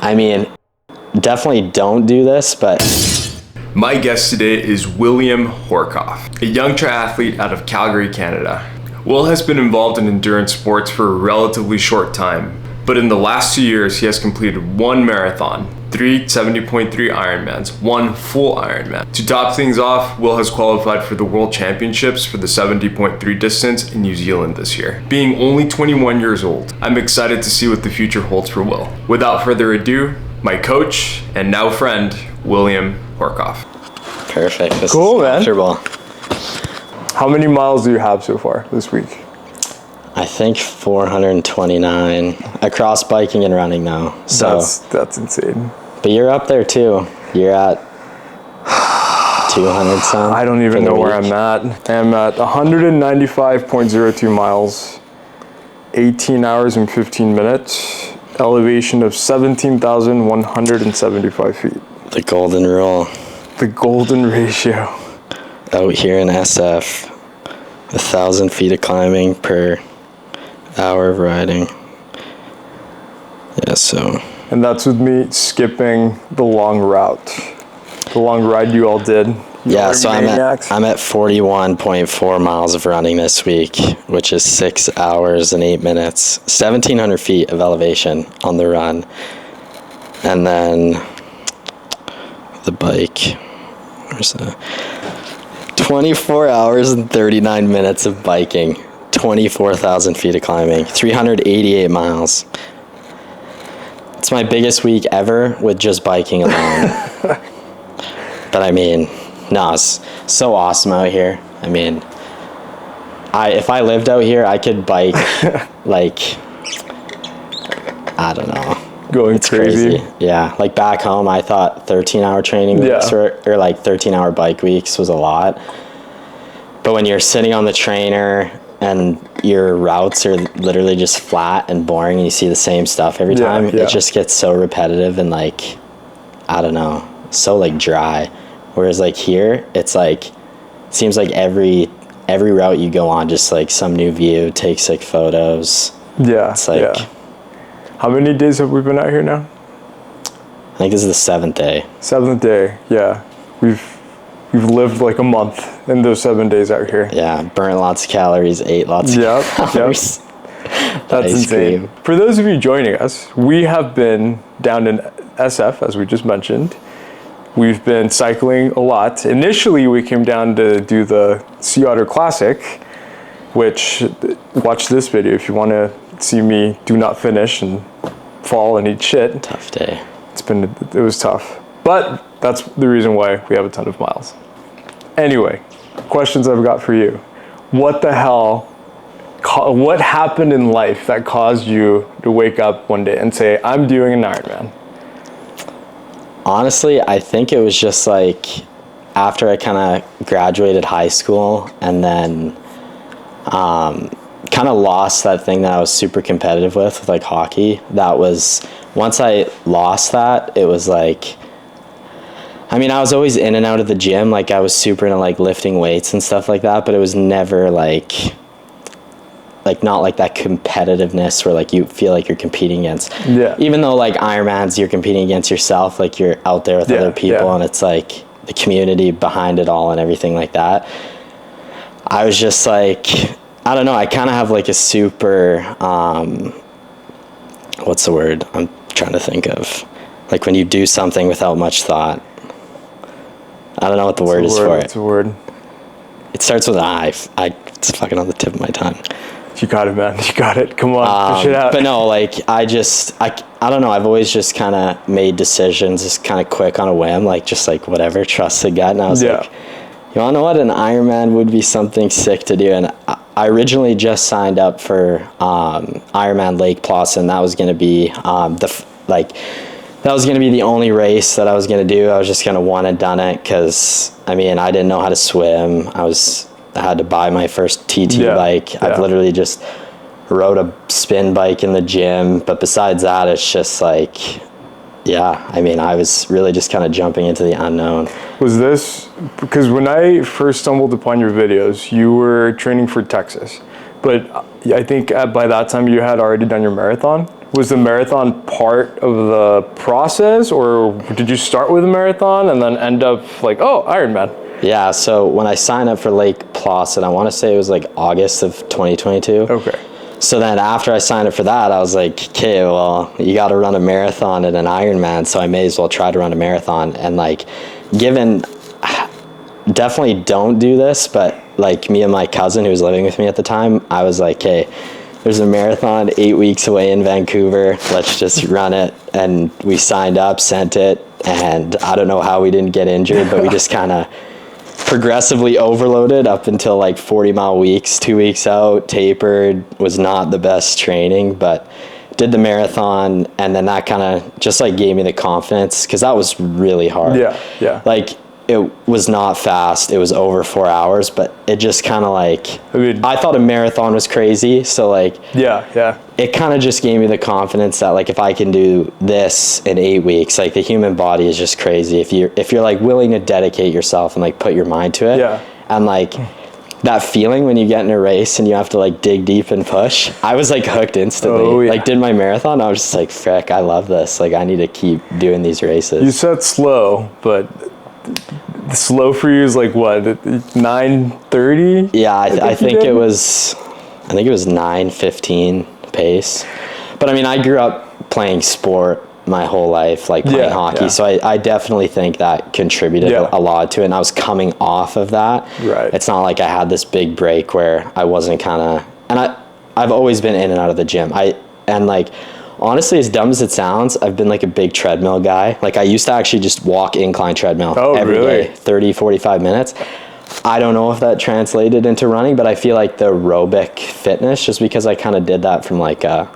I mean, definitely don't do this, but... My guest today is William Horkoff, a young triathlete out of Calgary, Canada. Will has been involved in endurance sports for a relatively short time, but in the last 2 years, he has completed 1 marathon, 3 70.3 Ironmans, 1 full Ironman. To top things off, Will has qualified for the World Championships for the 70.3 distance in New Zealand this year. Being only 21 years old, I'm excited to see what the future holds for Will. Without further ado, my coach and now friend, William Horkoff. Perfect. This cool, is man. comfortable. How many miles do you have so far this week? I think 429 across biking and running now. So that's insane. But you're up there too. You're at 200 some. I don't even know where I'm at. I'm at 195.02 miles, 18 hours and 15 minutes, elevation of 17,175 feet. The golden rule. The golden ratio. Out here in SF, 1,000 feet of climbing per hour of riding. Yeah, so. And that's with me skipping the long route. The long ride you all did. Yeah, so I'm at 41.4 miles of running this week, which is 6 hours and 8 minutes, 1,700 feet of elevation on the run. And then the bike, where's that? 24 hours and 39 minutes of biking, 24,000 feet of climbing, 388 miles. It's my biggest week ever with just biking alone. But I mean, no, it's so awesome out here. I mean, if I lived out here, I could bike like, I don't know. Going crazy. Yeah, like back home, I thought 13-hour training weeks or like 13-hour bike weeks was a lot. But when you're sitting on the trainer and your routes are literally just flat and boring and you see the same stuff every time, it just gets so repetitive and like, I don't know, so like dry. Whereas like here, it's like, seems like every route you go on, just like some new view, take sick photos. Yeah, it's like, how many days have we been out here now? I think this is the 7th day. 7th day, yeah. We've lived like a month in those 7 days out here. Yeah, burnt lots of calories, ate lots of calories. That's insane. For those of you joining us, we have been down in SF, as we just mentioned. We've been cycling a lot. Initially, we came down to do the Sea Otter Classic, which, watch this video if you want to see me do not finish and fall and eat shit. Tough day. It was tough. But that's the reason why we have a ton of miles. Anyway, questions I've got for you. What the hell, what happened in life that caused you to wake up one day and say, I'm doing an Ironman? Honestly, I think it was just like after I kind of graduated high school and then kind of lost that thing that I was super competitive with like hockey. That was, once I lost that, it was like, I mean, I was always in and out of the gym. Like I was super into like lifting weights and stuff like that, but it was never like not like that competitiveness where like you feel like you're competing against. Yeah. Even though like Ironmans, you're competing against yourself, like you're out there with other people and it's like the community behind it all and everything like that. I was just like, I don't know, I kind of have like a super, what's the word I'm trying to think of? Like when you do something without much thought. I don't know what the word is for it. It's a word. It starts with an I. It's fucking on the tip of my tongue. You got it, man. You got it. Come on, push it out. But no, like I don't know. I've always just kind of made decisions just kind of quick on a whim, like just like whatever, trust the gut. And I was like, you want to know what? An Ironman would be something sick to do. And I originally just signed up for Ironman Lake Placid. That was going to be that was going to be the only race that I was going to do. I was just going to want to done it because, I mean, I didn't know how to swim. I had to buy my first TT bike. I've literally just rode a spin bike in the gym. But besides that, it's just like, I mean, I was really just kind of jumping into the unknown. Was this, because when I first stumbled upon your videos, you were training for Texas. But I think by that time you had already done your marathon. Was the marathon part of the process, or did you start with a marathon and then end up like, oh, Ironman? Yeah, so when I signed up for Lake Placid, I want to say it was like August of 2022. Okay. So then after I signed up for that, I was like, okay, well, you got to run a marathon and an Ironman, so I may as well try to run a marathon. And like, definitely don't do this, but like me and my cousin who was living with me at the time, I was like, hey, there's a marathon 8 weeks away in Vancouver. Let's just run it. And we signed up, sent it, and I don't know how we didn't get injured, but we just kind of progressively overloaded up until like 40-mile weeks, 2 weeks out, tapered, was not the best training, but did the marathon, and then that kind of just like gave me the confidence, because that was really hard. Yeah. Like, it was not fast. It was over 4 hours, but it just kind of like, I thought a marathon was crazy. So like, yeah. It kind of just gave me the confidence that like, if I can do this in 8 weeks, like the human body is just crazy. If you're like willing to dedicate yourself and like put your mind to it. Yeah. And like that feeling when you get in a race and you have to like dig deep and push, I was like hooked instantly. Oh, yeah. Like did my marathon. I was just like, frick, I love this. Like I need to keep doing these races. You said slow, but slow for you is like what, 9:30? Yeah, I think it was 9:15 pace. But I mean, I grew up playing sport my whole life, like playing hockey. Yeah. So I definitely think that contributed a lot to it. And I was coming off of that. Right. It's not like I had this big break where I wasn't and I've always been in and out of the gym. Honestly, as dumb as it sounds, I've been like a big treadmill guy. Like I used to actually just walk incline treadmill every day, 30, 45 minutes. I don't know if that translated into running, but I feel like the aerobic fitness, just because I kind of did that from like a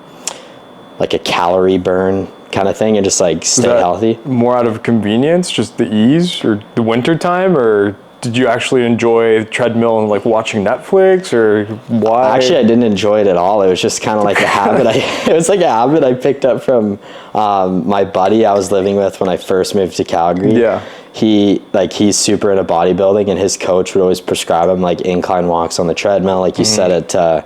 calorie burn kind of thing and just like stay healthy. More out of convenience, just the ease, or the winter time, or did you actually enjoy treadmill and like watching Netflix, or why? Actually, I didn't enjoy it at all. It was just kind of like a habit. It was like a habit I picked up from my buddy I was living with when I first moved to Calgary. Yeah. He's super into bodybuilding, and his coach would always prescribe him like incline walks on the treadmill. Like you said it, I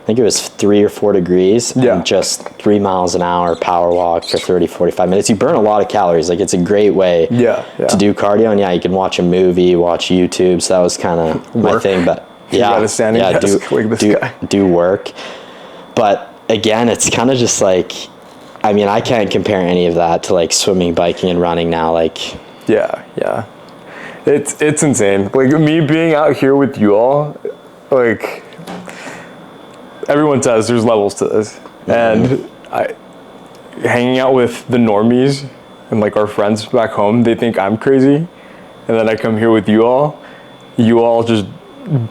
think it was 3 or 4 degrees, and just 3 miles an hour power walk for 30, 45 minutes. You burn a lot of calories. Like it's a great way to do cardio. And you can watch a movie, watch YouTube. So that was kind of my thing. But do work. But again, it's kind of just like, I mean, I can't compare any of that to like swimming, biking, and running now. Like, yeah. It's insane. Like me being out here with you all, like, everyone says there's levels to this, and hanging out with the normies and like our friends back home, they think I'm crazy, and then I come here with you all just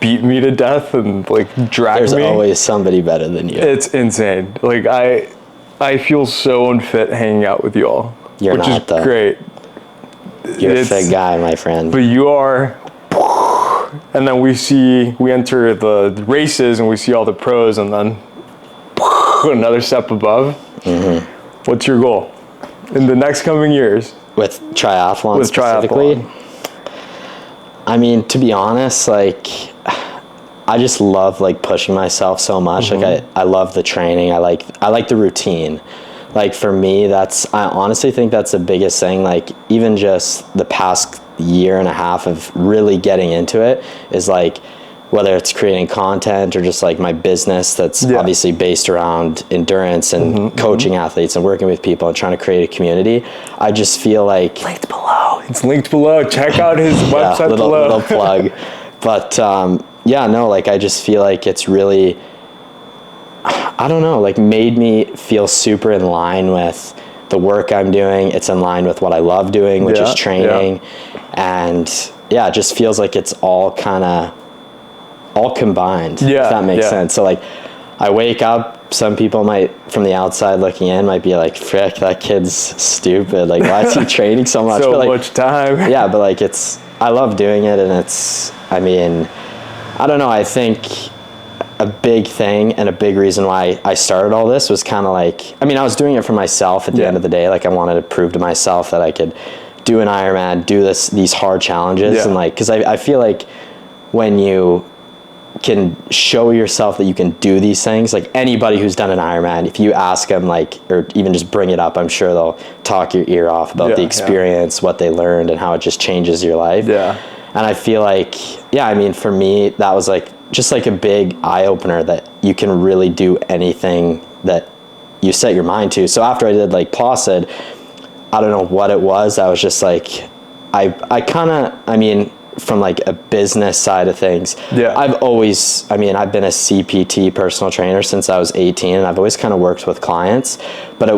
beat me to death and like drag me. There's always somebody better than you. It's insane. Like I feel so unfit hanging out with you all, which is great. You're a fit guy, my friend. But you are. And then we enter the races and we see all the pros, and then another step above. What's your goal in the next coming years? With triathlon specifically? I mean, to be honest, like, I just love like pushing myself so much. Like I love the training. I like the routine. Like for me, I honestly think that's the biggest thing. Like even just the past year and a half of really getting into it is like, whether it's creating content or just like my business that's obviously based around endurance and coaching athletes and working with people and trying to create a community. I just feel like linked below. It's linked below. Check out his website below. Little plug. But like I just feel like it's really, I don't know, like made me feel super in line with the work I'm doing. It's in line with what I love doing, which is training. And it just feels like it's all kind of all combined, if that makes sense. So like I wake up, some people might from the outside looking in might be like, frick, that kid's stupid. Like why is he training so much? So but like, much time. Yeah, but like I love doing it, and I mean, I don't know, I think a big thing and a big reason why I started all this was kind of like, I mean, I was doing it for myself at the end of the day. Like I wanted to prove to myself that I could do an Ironman, do these hard challenges. And like, cause I feel like when you can show yourself that you can do these things, like anybody who's done an Ironman, if you ask them, like, or even just bring it up, I'm sure they'll talk your ear off about the experience, what they learned, and how it just changes your life. Yeah. And I feel like, I mean, for me, that was like just like a big eye opener that you can really do anything that you set your mind to. So after I did like Placid, I don't know what it was. I was just like, I kind of, I mean, from like a business side of things, I've been a CPT, personal trainer, since I was 18, and I've always kind of worked with clients, but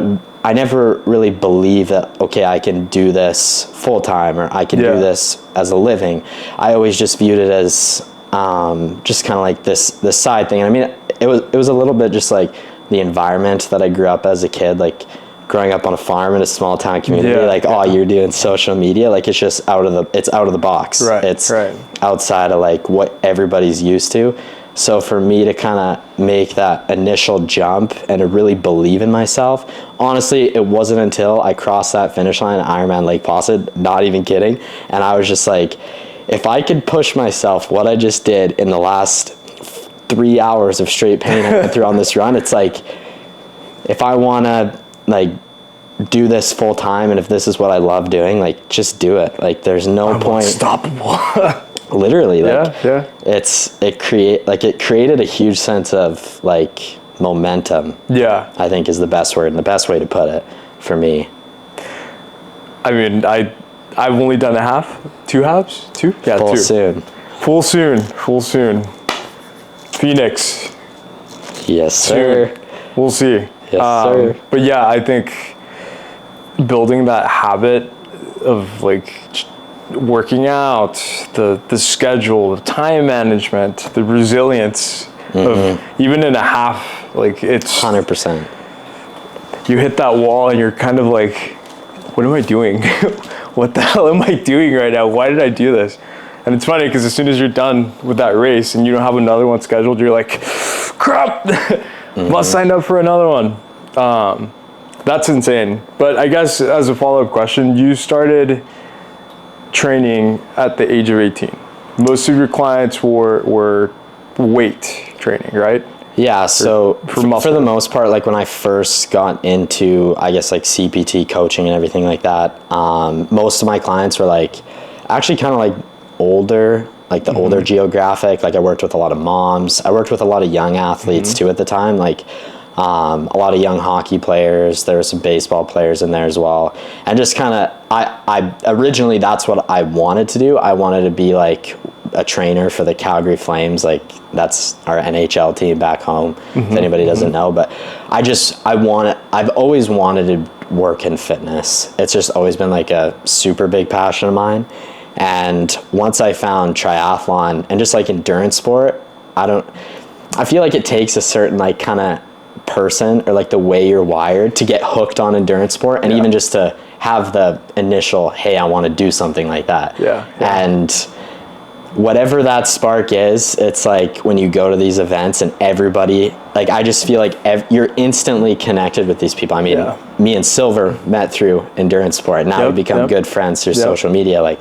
I never really believed that, okay, I can do this full time, or I can do this as a living. I always just viewed it as just kind of like this side thing. And I mean, it was a little bit just like the environment that I grew up as a kid, like growing up on a farm in a small town community, you're doing social media, like it's just out of the box. Right. It's outside of like what everybody's used to. So for me to kind of make that initial jump and to really believe in myself, honestly, it wasn't until I crossed that finish line at Ironman Lake Placid, not even kidding. And I was just like, if I could push myself what I just did in the last 3 hours of straight pain I went through on this run, it's like, if I want to like do this full time, and if this is what I love doing, like just do it. Like there's no point. Unstoppable. Literally, like it created a huge sense of like momentum. Yeah, I think is the best word and the best way to put it for me. I mean, I've only done a half, 2 halves, 2. Yeah, full 2. Full soon. Phoenix. Yes, sir. We'll see. Yes, sir. But yeah, I think building that habit of like working out, the schedule, the time management, the resilience of even in a half, like it's 100%. You hit that wall and you're kind of like, what am I doing? What the hell am I doing right now? Why did I do this? And it's funny because as soon as you're done with that race and you don't have another one scheduled, you're like, crap, must sign up for another one. That's insane. But I guess as a follow-up question, you started training at the age of 18. Most of your clients were weight training, right? Yeah, so for the most part, like when I first got into, I guess, like CPT coaching and everything like that, most of my clients were like actually kind of like older, like the older geographic. Like I worked with a lot of moms. I worked with a lot of young athletes too at the time, like a lot of young hockey players. There were some baseball players in there as well. And just kind of, I originally, that's what I wanted to do. I wanted to be like a trainer for the Calgary Flames. Like that's our NHL team back home, if anybody doesn't know. But I've always wanted to work in fitness. It's just always been like a super big passion of mine. And once I found triathlon and just like endurance sport, I feel like it takes a certain like kind of person or like the way you're wired to get hooked on endurance sport, and even just to have the initial, hey, I want to do something like that. And whatever that spark is, it's like when you go to these events and everybody, like I just feel like you're instantly connected with these people. I mean, me and Silver met through endurance sport. Now we become good friends through social media. Like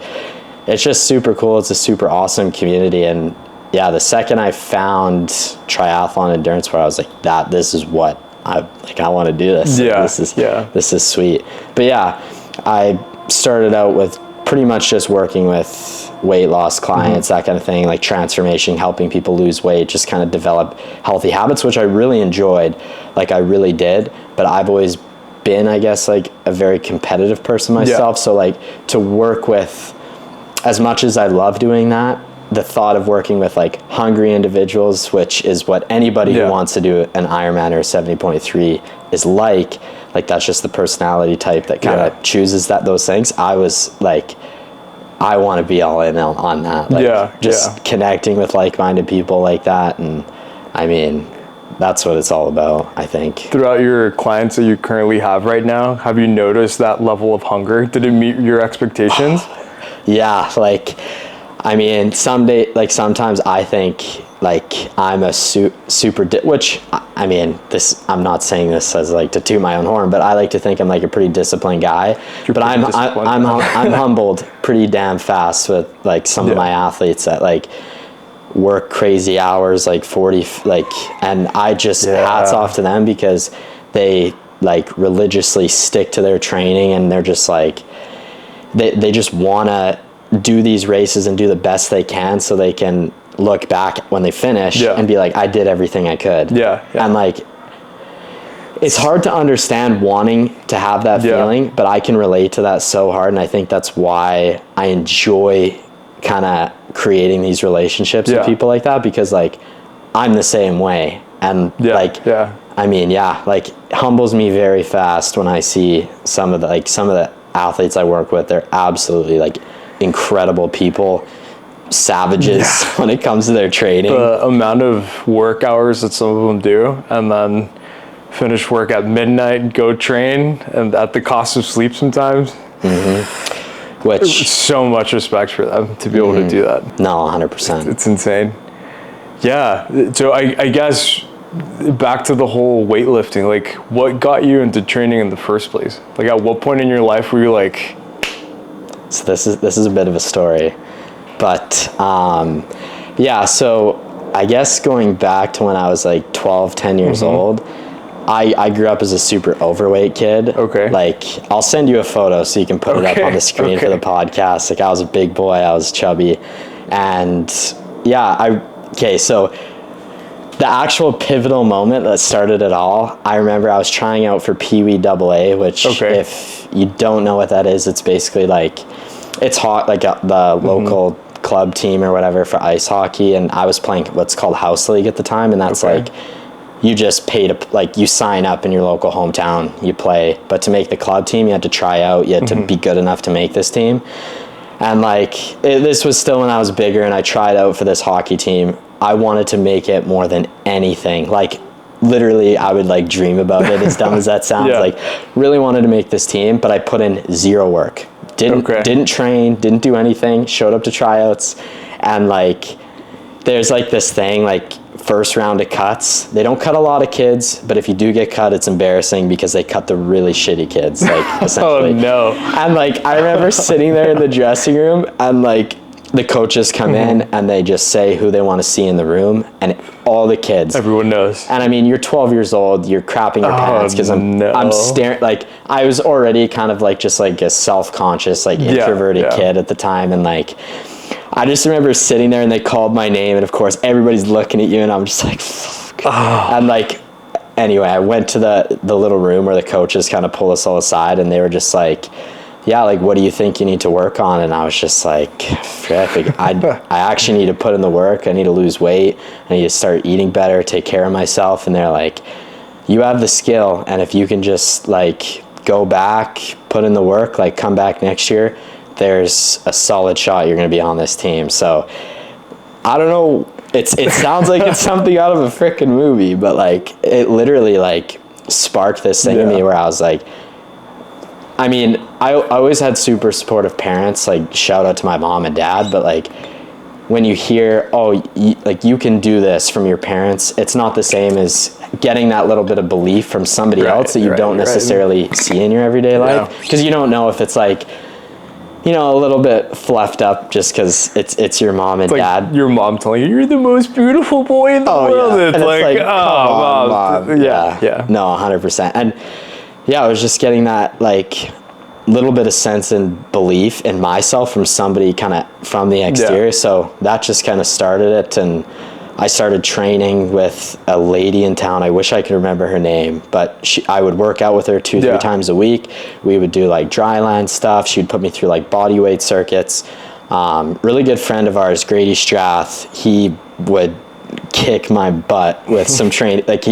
it's just super cool. It's a super awesome community. And yeah, the second I found triathlon endurance sport, I was like, this is what I want to do this. This is sweet. But yeah, I started out with pretty much just working with weight loss clients, that kind of thing, like transformation, helping people lose weight, just kind of develop healthy habits, which I really enjoyed. Like I really did, but I've always been, I guess, like a very competitive person myself. So like to work with, as much as I love doing that, the thought of working with like hungry individuals, which is what anybody who wants to do an Ironman or 70.3 is like that's just the personality type that kind of chooses those things. I was like, I want to be all in on that. Like connecting with like-minded people like that. And I mean, that's what it's all about, I think. Throughout your clients that you currently have right now, have you noticed that level of hunger? Did it meet your expectations? Yeah, like, I mean, sometimes I think like I'm a which I mean, I'm not saying this as like to toot my own horn, but I like to think I'm like a pretty disciplined guy. But I'm humbled pretty damn fast with like some of my athletes that like work crazy hours, like 40, like, and I just hats off to them because they like religiously stick to their training, and they're just like, they just want to do these races and do the best they can so they can look back when they finish and be like, I did everything I could. And like, it's hard to understand wanting to have that feeling, but I can relate to that so hard. And I think that's why I enjoy kind of creating these relationships with people like that, because like I'm the same way. And I mean, like humbles me very fast when I see some of the athletes I work with. They're absolutely like incredible people, savages when it comes to their training. The amount of work hours that some of them do, and then finish work at midnight, go train, and at the cost of sleep sometimes. Which, so much respect for them to be able to do that. No, 100%. It's insane. Yeah. So I guess back to the whole weightlifting, like what got you into training in the first place? Like at what point in your life were you like... So this is a bit of a story, but so I guess going back to when I was like 10 years old, I grew up as a super overweight kid. Okay. Like, I'll send you a photo so you can put it up on the screen for the podcast. Like, I was a big boy. I was chubby. And, so the actual pivotal moment that started it all, I remember I was trying out for Pee Wee AA, which if you don't know what that is, it's basically like, it's hot, like the local club team or whatever for ice hockey. And I was playing what's called House League at the time. And that's like... you just pay to, like, you sign up in your local hometown, you play. But to make the club team, you had to try out. You had to be good enough to make this team. And, like, this was still when I was bigger, and I tried out for this hockey team. I wanted to make it more than anything. Like, literally, I would, like, dream about it, as dumb as that sounds. Like, really wanted to make this team, but I put in zero work. Didn't train, didn't do anything, showed up to tryouts. And, like, there's, like, this thing, like... first round of cuts, they don't cut a lot of kids, but if you do get cut, it's embarrassing because they cut the really shitty kids, like, essentially. Oh no. And like, I remember sitting there in the dressing room, and like the coaches come in and they just say who they want to see in the room, and all the kids, everyone knows. And I mean, you're 12 years old, you're crapping your pants because I'm staring. Like, I was already kind of like just like a self-conscious, like introverted kid at the time, and like I just remember sitting there and they called my name, and of course everybody's looking at you, and I'm just like, fuck. And like, anyway, I went to the little room where the coaches kind of pull us all aside, and they were just like, yeah, like, what do you think you need to work on? And I was just like, frick, like, I actually need to put in the work. I need to lose weight. I need to start eating better, take care of myself. And they're like, you have the skill, and if you can just like go back, put in the work, like come back next year, there's a solid shot you're going to be on this team. So I don't know. It sounds like it's something out of a freaking movie, but like it literally like sparked this thing in me where I was like, I mean, I always had super supportive parents, like shout out to my mom and dad, but like when you hear, you can do this from your parents, it's not the same as getting that little bit of belief from somebody else that you don't necessarily see in your everyday life, because you don't know if it's like, you know, a little bit fluffed up just because it's your mom and dad. Your mom telling you, you're the most beautiful boy in the world. Yeah. And it's like, oh, mom. Yeah. No, 100%. And yeah, I was just getting that like little bit of sense and belief in myself from somebody kind of from the exterior. Yeah. So that just kind of started it. And I started training with a lady in town. I wish I could remember her name, but I would work out with her 2-3 times a week. We would do like dry land stuff. She'd put me through like body weight circuits. Really good friend of ours, Grady Strath, he would kick my butt with some training. Like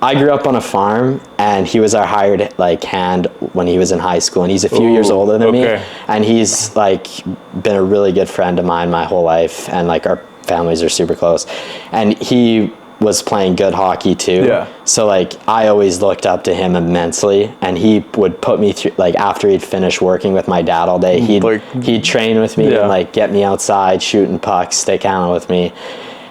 I grew up on a farm, and he was our hired like hand when he was in high school, and he's a few years older than me, and he's like been a really good friend of mine my whole life, and like our families are super close, and he was playing good hockey too. Yeah. So like I always looked up to him immensely, and he would put me through, like after he'd finished working with my dad all day, he'd train with me and like get me outside shooting pucks, stay counting with me.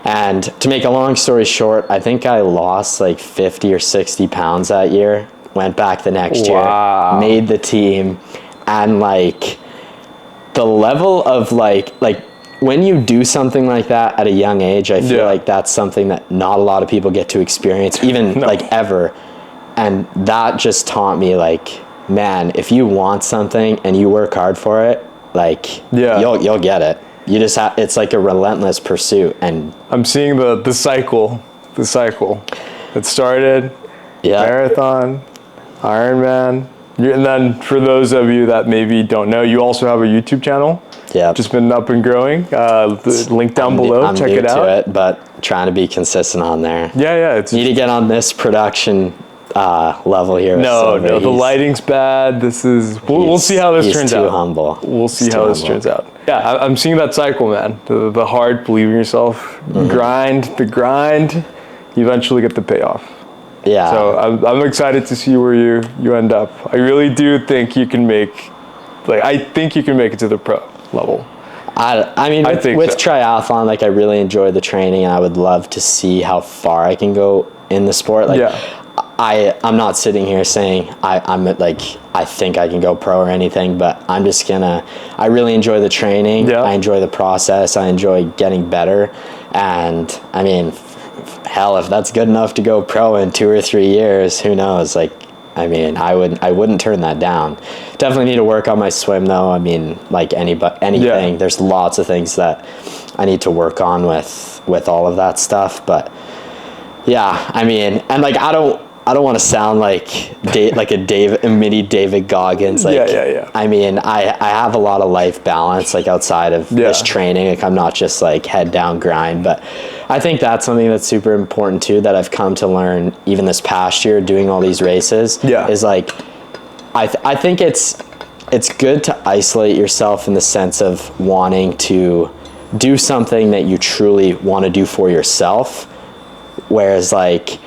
And to make a long story short, I think I lost like 50 or 60 pounds that year, went back the next year, made the team, and like the level of like when you do something like that at a young age, I feel like that's something that not a lot of people get to experience, even like ever. And that just taught me, like, man, if you want something and you work hard for it, like, you'll get it. You just have, it's like a relentless pursuit. And I'm seeing the cycle. It started, marathon, Ironman. And then for those of you that maybe don't know, you also have a YouTube channel. Yeah, just been up and growing. The link down below. Check it out. To it, but trying to be consistent on there. Yeah. Need to get on this production level here. No, the lighting's bad. This is. We'll see how this turns out. He's too humble. We'll see how this turns out. Yeah, I'm seeing that cycle, man. The hard, believe in yourself, grind. You eventually get the payoff. Yeah. So I'm excited to see where you end up. I really do think you can make. I think you can make it to the pro level. I mean, with triathlon, like, I really enjoy the training, and I would love to see how far I can go in the sport. Like, I'm not sitting here saying I'm like, I think I can go pro or anything, but I'm just I really enjoy the training. Yeah. I enjoy the process. I enjoy getting better. And I mean, hell, if that's good enough to go pro in 2 or 3 years, who knows? Like, I mean, I wouldn't turn that down. Definitely need to work on my swim, though. I mean, like anything, there's lots of things that I need to work on with all of that stuff. But yeah, I mean, and like I don't want to sound like a mini David Goggins. Like, yeah. I mean, I have a lot of life balance, like, outside of this training. Like, I'm not just like head down grind, but I think that's something that's super important too, that I've come to learn even this past year doing all these races. Yeah. Is like, I think it's good to isolate yourself in the sense of wanting to do something that you truly want to do for yourself. Whereas, like,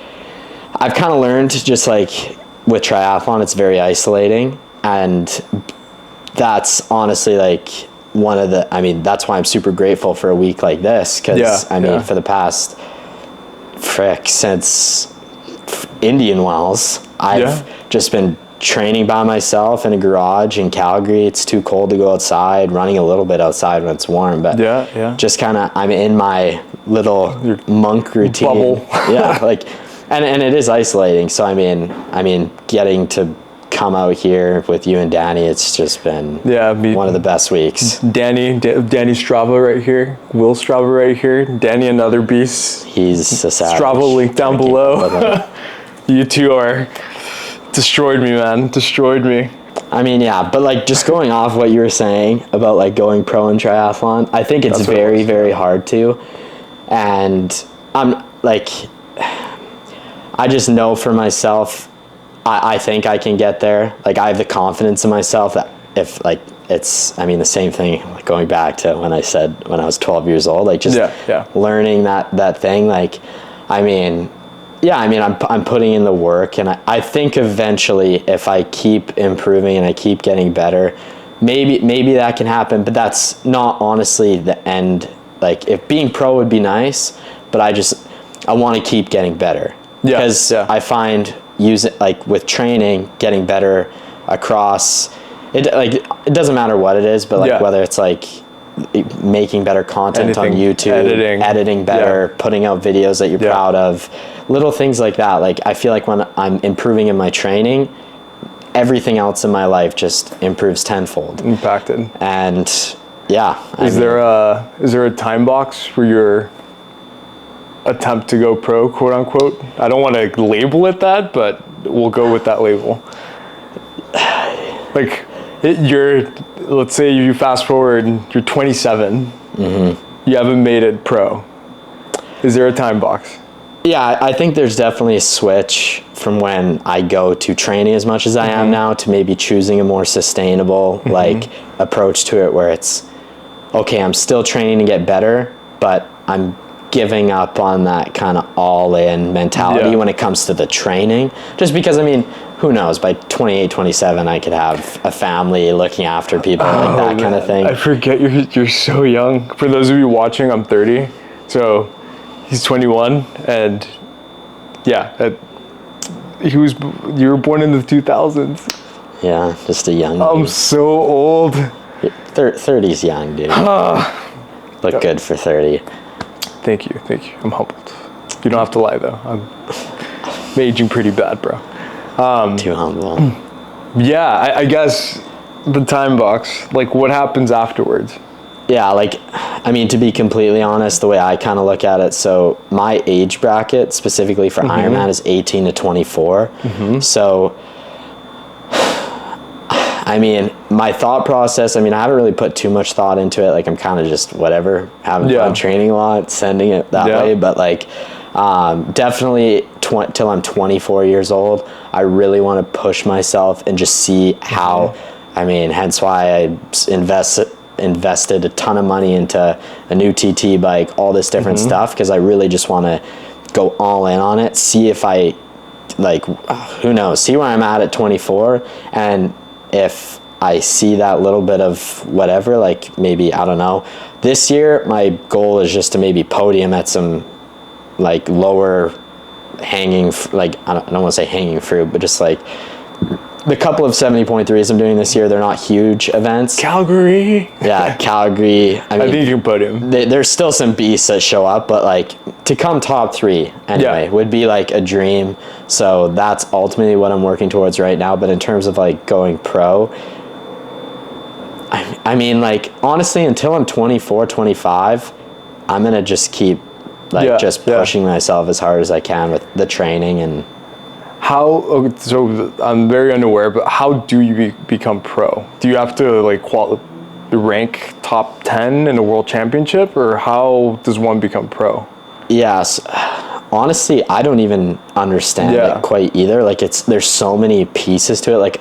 I've kind of learned, just like with triathlon, it's very isolating, and that's honestly like one of the, I mean, that's why I'm super grateful for a week like this, because for the past since Indian Wells, I've just been training by myself in a garage in Calgary. It's too cold to go outside, running a little bit outside when it's warm, but just kind of, I'm in my little monk routine bubble. And it is isolating. So I mean getting to come out here with you and Danny, it's just been one of the best weeks. Danny Strava right here, Will Strava right here, Danny another beast. He's a savage. Strava link down below. You two are destroyed me, man. Destroyed me. I mean, yeah, but like, just going off what you were saying about like going pro in triathlon, I think it's very, very hard to. And I'm like, I just know for myself, I think I can get there. Like, I have the confidence in myself that if, like, it's, I mean, the same thing, like, going back to when I said when I was 12 years old, like, just learning that thing, like, I mean, I'm putting in the work, and I think eventually if I keep improving and I keep getting better, maybe that can happen, but that's not honestly the end. Like, if being pro would be nice, but I want to keep getting better. Because I find with training, getting better across it, like, it doesn't matter what it is, but like whether it's like making better content on YouTube, editing better, putting out videos that you're proud of, little things like that. Like, I feel like when I'm improving in my training, everything else in my life just improves tenfold. Impacted. And is there a time box for your attempt to go pro, quote unquote? I don't want to label it that, but we'll go with that label. Like, let's say you fast forward, you're 27, you haven't made it pro. Is there a time box? Yeah, I think there's definitely a switch from when I go to training as much as I am now to maybe choosing a more sustainable like approach to it, where it's, okay, I'm still training to get better, but I'm giving up on that kind of all-in mentality when it comes to the training. Just because, I mean, who knows, by 28, 27, I could have a family looking after people, like that kind of thing. I forget you're so young. For those of you watching, I'm 30, so he's 21, and you were born in the 2000s. Yeah, just a young dude. I'm so old. 30's young, dude. Look good for 30. Thank you. I'm humbled. You don't have to lie though. I'm aging pretty bad, bro. Too humble. Yeah, I guess the time box, like what happens afterwards? Yeah, like, I mean, to be completely honest, the way I kind of look at it, so my age bracket specifically for Ironman is 18 to 24. So, I mean, my thought process, I mean, I haven't really put too much thought into it. Like, I'm kind of just whatever, having fun training a lot, sending it that way. But, like, definitely till I'm 24 years old, I really want to push myself and just see how, I mean, hence why I invested a ton of money into a new TT bike, all this different stuff, because I really just want to go all in on it, see if I, like, who knows, see where I'm at 24, and if I see that little bit of whatever, like maybe, I don't know, this year my goal is just to maybe podium at some like lower hanging, like I don't want to say hanging fruit, but just like the couple of 70.3s I'm doing this year, they're not huge events. Calgary. Yeah, Calgary. I mean, I think you can podium. There's still some beasts that show up, but like to come top 3 anyway would be like a dream. So that's ultimately what I'm working towards right now. But in terms of like going pro, I mean, like honestly, until I'm 24, 25, I'm going to just keep like pushing myself as hard as I can with the training. And how, so I'm very unaware, but how do you become pro? Do you have to like rank top 10 in a world championship, or how does one become pro? Yes, honestly, I don't even understand it quite either. Like there's so many pieces to it. Like,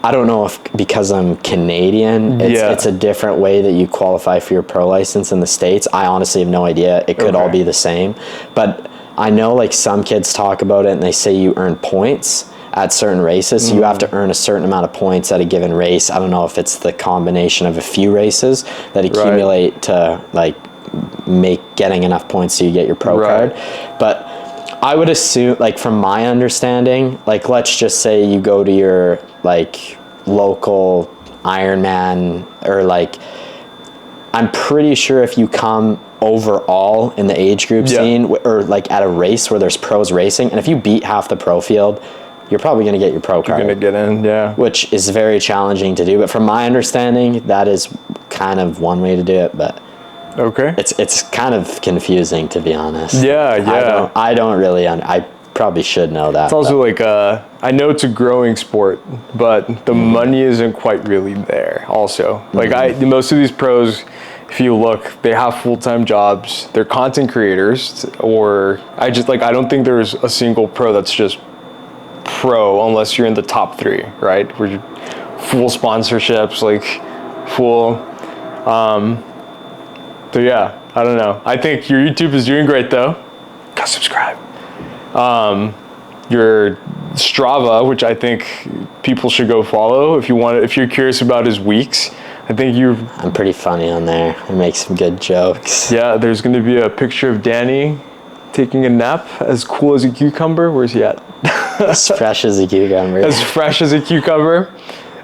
I don't know if because I'm Canadian, it's a different way that you qualify for your pro license in the States. I honestly have no idea. It could all be the same. But I know like some kids talk about it and they say you earn points at certain races. So you have to earn a certain amount of points at a given race. I don't know if it's the combination of a few races that accumulate to like make getting enough points so you get your pro card. But I would assume, like from my understanding, like let's just say you go to your like local Ironman, or like I'm pretty sure if you come overall in the age group scene, or like at a race where there's pros racing, and if you beat half the pro field, you're probably going to get your pro card. You're going to get in, which is very challenging to do. But from my understanding, that is kind of one way to do it. But it's kind of confusing, to be honest. I don't really I probably should know that. It's also like I know it's a growing sport, but the money isn't quite really there also. Like most of these pros, if you look, they have full-time jobs, they're content creators, or I don't think there's a single pro that's just pro unless you're in the top 3, right? Where you full sponsorships, like full so yeah, I don't know. I think your YouTube is doing great though. Go subscribe. Your Strava, which I think people should go follow if you're curious about his weeks. I think I'm pretty funny on there. I make some good jokes. Yeah, there's going to be a picture of Danny taking a nap, as cool as a cucumber. Where's he at? As fresh as a cucumber. As fresh as a cucumber.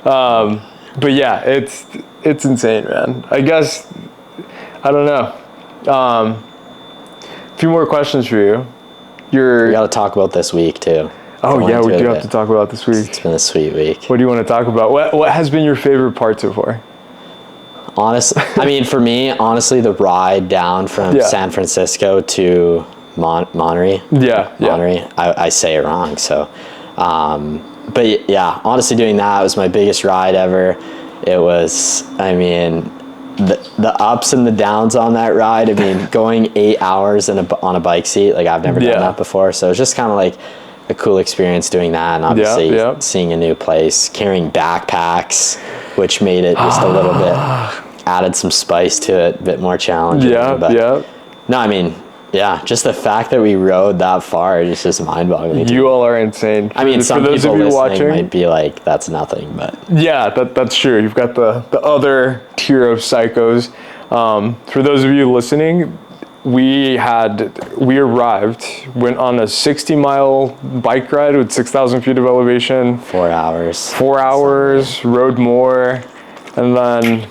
But yeah, it's insane, man. I guess, I don't know. A few more questions for you. We got to talk about this week too. Oh yeah, we do have to talk about this week. It's been a sweet week. What do you want to talk about? What has been your favorite part so far? Honestly, I mean, for me, honestly, the ride down from San Francisco to Monterey. Monterey. I say it wrong, so. But yeah, honestly, doing that was my biggest ride ever. It was, I mean, the ups and the downs on that ride. I mean, going 8 hours on a bike seat, like I've never done that before. So it was just kind of like a cool experience doing that, and obviously seeing a new place, carrying backpacks, which made it just a little bit, added some spice to it, a bit more challenging. No, I mean, just the fact that we rode that far is just mind-boggling. You all are insane. I mean, some people listening might be like, that's nothing, but... Yeah, that's true. You've got the other tier of psychos. For those of you listening, we arrived, went on a 60-mile bike ride with 6,000 feet of elevation. 4 hours. 4 hours, rode more, and then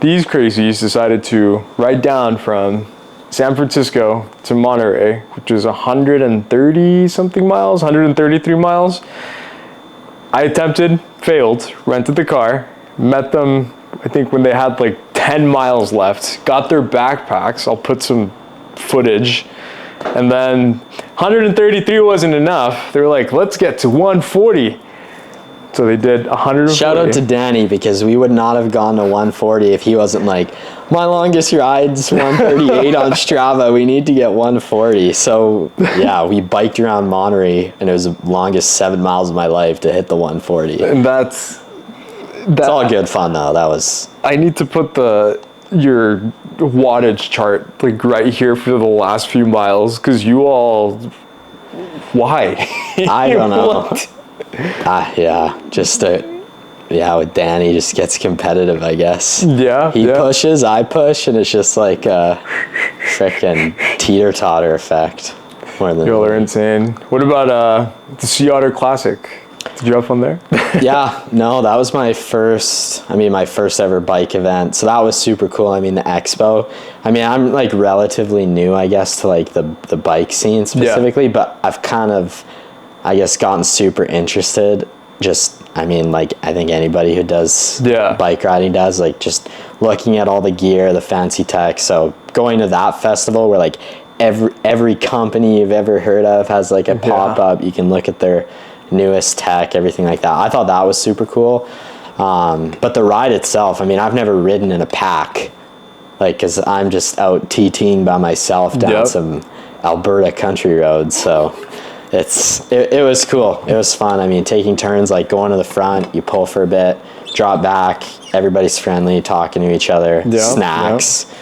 these crazies decided to ride down from San Francisco to Monterey, which is 130 something miles, 133 miles. I attempted, failed, rented the car, met them, I think when they had like 10 miles left, got their backpacks. I'll put some footage. And then 133 wasn't enough. They were like, let's get to 140. So they did 140. Shout out to Danny, because we would not have gone to 140 if he wasn't like, my longest ride's 138 on Strava. We need to get 140. So yeah, we biked around Monterey, and it was the longest 7 miles of my life to hit the 140. And that's all good fun though. That was. I need to put your wattage chart like right here for the last few miles, because you all. Why? I don't know. Yeah, with Danny, just gets competitive, I guess. Yeah. He pushes, I push, and it's just like a freaking teeter-totter effect. Y'all are insane. What about the Sea Otter Classic? Did you have fun there? Yeah, no, that was my first ever bike event. So that was super cool. I mean, the expo. I mean, I'm like relatively new, I guess, to like the bike scene specifically, but I've kind of, I guess, gotten super interested. I think anybody who does bike riding does, like just looking at all the gear, the fancy tech. So going to that festival where like every company you've ever heard of has like a pop-up, you can look at their newest tech, everything like that. I thought that was super cool. But the ride itself, I mean, I've never ridden in a pack, like, cause I'm just out TTing by myself down some Alberta country roads. So it was cool. It was fun. I mean, taking turns, like going to the front, you pull for a bit, drop back, everybody's friendly, talking to each other, snacks,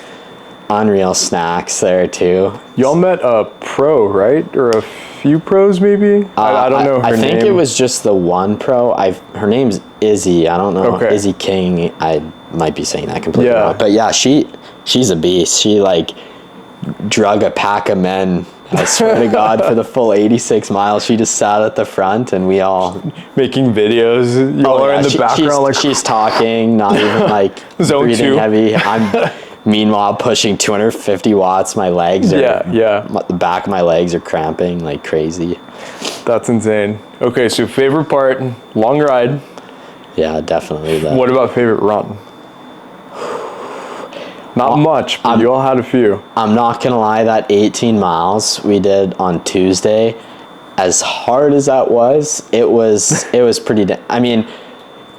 unreal snacks there too. Y'all met a pro, right? Or a few pros maybe? I don't know her name. I think it was just the one pro. Her name's Izzy. I don't know. Okay. Izzy King. I might be saying that completely wrong. But yeah, she's a beast. She like drug a pack of men, I swear to God, for the full 86 miles. She just sat at the front, and we all making videos. You all are in the background. She's talking, not even like breathing heavy. I'm meanwhile pushing 250 watts. My legs are the back of my legs are cramping like crazy. That's insane. Okay, so favorite part, long ride. Yeah, definitely. What about favorite run? Not much, but you all had a few. I'm not gonna lie, that 18 miles we did on Tuesday, as hard as that was, it was pretty. I mean,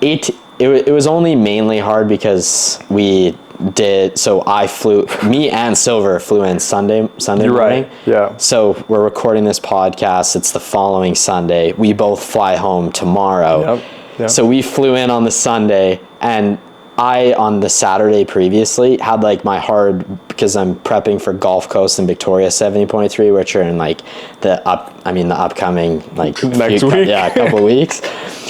it was only mainly hard because we did. So me and Silver flew in Sunday morning. Right. Yeah. So we're recording this podcast. It's the following Sunday. We both fly home tomorrow. Yep. So we flew in on the Sunday, and I, on the Saturday previously, had like my hard, because I'm prepping for Gulf Coast and Victoria 70.3, which are in like the upcoming like next week. A couple weeks.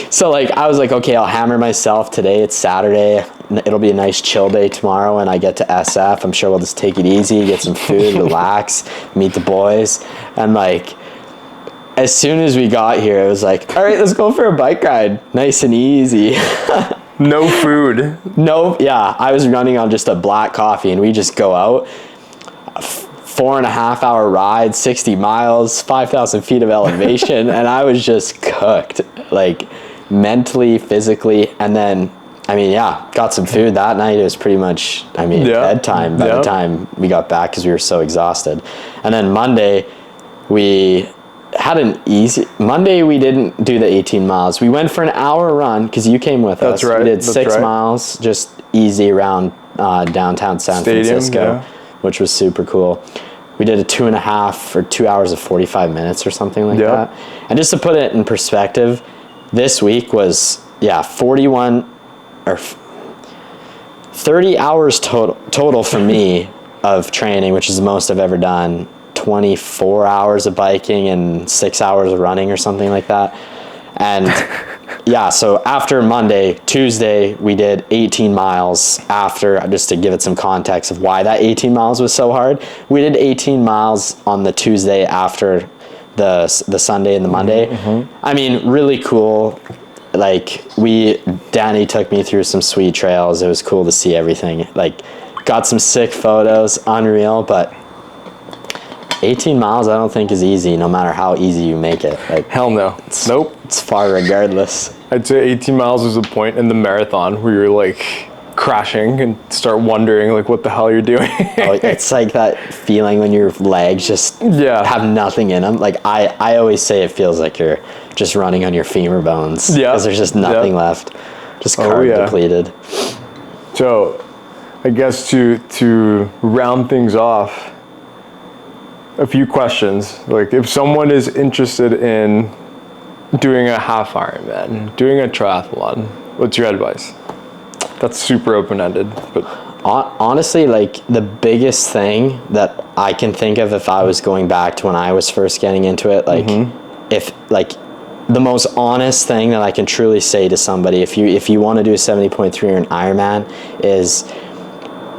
So like I was like, okay, I'll hammer myself today. It's Saturday. It'll be a nice chill day tomorrow, and I get to SF. I'm sure we'll just take it easy, get some food, relax, meet the boys, and like as soon as we got here, it was like, all right, let's go for a bike ride, nice and easy. No food. No, yeah. I was running on just a black coffee, and we just go out, 4.5 hour ride, 60 miles, 5,000 feet of elevation, and I was just cooked, like mentally, physically, and then, got some food that night. It was pretty much, bedtime by the time we got back because we were so exhausted. And then Monday, we didn't do the 18 miles. We went for an hour run because you came with us. That's right. We did 6 miles, just easy around downtown San Francisco, which was super cool. We did a 2.5 or 2 hours of 45 minutes or something like that. And just to put it in perspective, this week was 41 or 30 hours total for me of training, which is the most I've ever done. 24 hours of biking and 6 hours of running or something like that. And so after Monday, Tuesday, we did 18 miles after, just to give it some context of why that 18 miles was so hard. We did 18 miles on the Tuesday after the Sunday and the Monday. Mm-hmm. I mean, really cool. like Danny took me through some sweet trails. It was cool to see everything. Like, got some sick photos, unreal, but 18 miles I don't think is easy, no matter how easy you make it. Like, Hell no. Nope. It's far regardless. I'd say 18 miles is a point in the marathon where you're like crashing and start wondering like what the hell you're doing. Oh, it's like that feeling when your legs just have nothing in them. Like, I always say it feels like you're just running on your femur bones. Yeah. Because there's just nothing left. Just carb depleted. So I guess to round things off, a few questions. Like, if someone is interested in doing a half Ironman, doing a triathlon, what's your advice? That's super open-ended, but honestly, like, the biggest thing that I can think of if I was going back to when I was first getting into it, like, if like the most honest thing that I can truly say to somebody, if you want to do a 70.3 or an Ironman, is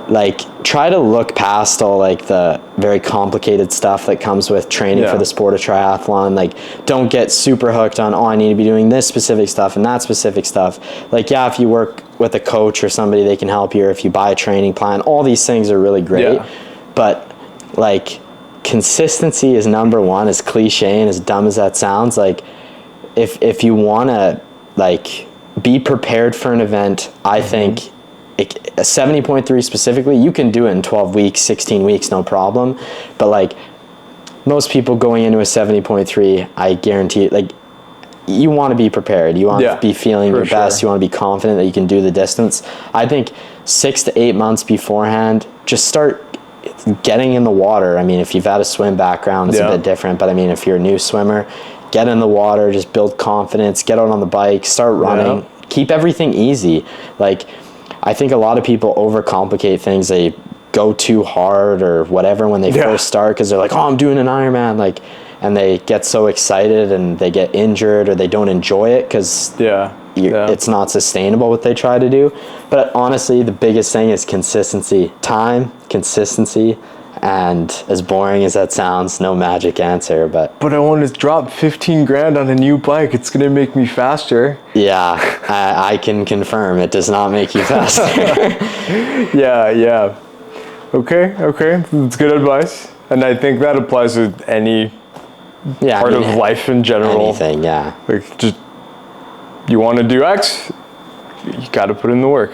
like, try to look past all like the very complicated stuff that comes with training for the sport of triathlon. Like, don't get super hooked on, I need to be doing this specific stuff and that specific stuff. Like, if you work with a coach or somebody, they can help you, or if you buy a training plan, all these things are really great. But like, consistency is number one, as cliche and as dumb as that sounds. Like, if you want to like be prepared for an event, I think a 70.3 specifically, you can do it in 12 weeks, 16 weeks, no problem. But like, most people going into a 70.3, I guarantee, like, you want to be prepared. You want to be feeling your best. You want to be confident that you can do the distance. I think 6 to 8 months beforehand, just start getting in the water. I mean, if you've had a swim background, it's a bit different. But I mean, if you're a new swimmer, get in the water, just build confidence, get out on the bike, start running, keep everything easy. Like, I think a lot of people overcomplicate things. They go too hard or whatever when they first start, because they're like, I'm doing an Ironman, like, and they get so excited and they get injured or they don't enjoy it because it's not sustainable what they try to do. But honestly, the biggest thing is consistency. Time, consistency, and as boring as that sounds, no magic answer. But I want to drop 15 grand on a new bike. It's going to make me faster. Yeah, I can confirm it does not make you faster. Yeah. Okay. That's good advice. And I think that applies to any part of life in general. Anything, Like, just, you want to do X, you got to put in the work.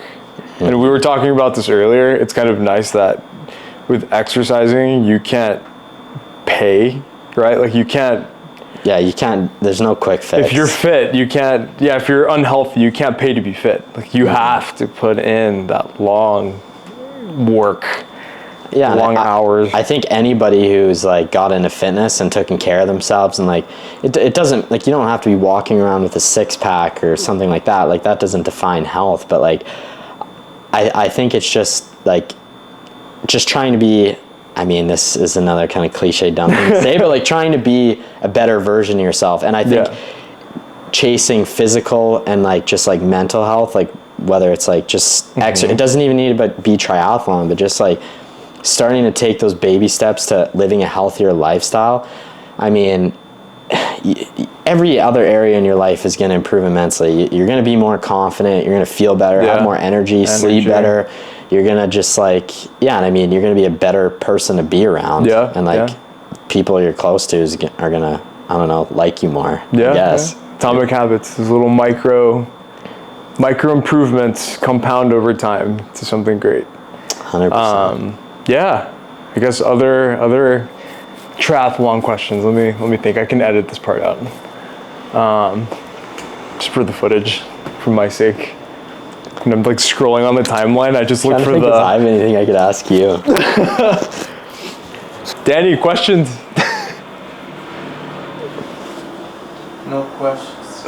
And we were talking about this earlier. It's kind of nice that with exercising, you can't pay, right? Like, you can't. Yeah, you can't. There's no quick fix. If you're fit, you can't. Yeah, if you're unhealthy, you can't pay to be fit. Like, you have to put in that long work. Yeah, long hours. I think anybody who's like got into fitness and taken care of themselves, and like it doesn't, like, you don't have to be walking around with a 6-pack or something like that. Like, that doesn't define health. But like, I think it's just like, just trying to be, I mean, this is another kind of cliche dumb thing to say, but like, trying to be a better version of yourself. And I think chasing physical and like just like mental health, like whether it's like just exercise, it doesn't even need to be triathlon, but just like starting to take those baby steps to living a healthier lifestyle. I mean, every other area in your life is going to improve immensely. You're going to be more confident. You're going to feel better, have more energy, sleep better. You're going to just like, and I mean, you're going to be a better person to be around. And like, people you're close to are going to, I don't know, like you more, I guess. Atomic habits, those little micro improvements compound over time to something great. 100%. I guess other triathlon questions. Let me think. I can edit this part out. Just for the footage, for my sake. And I'm like scrolling on the timeline. I just look for if I have anything I could ask you. Danny, questions? No questions.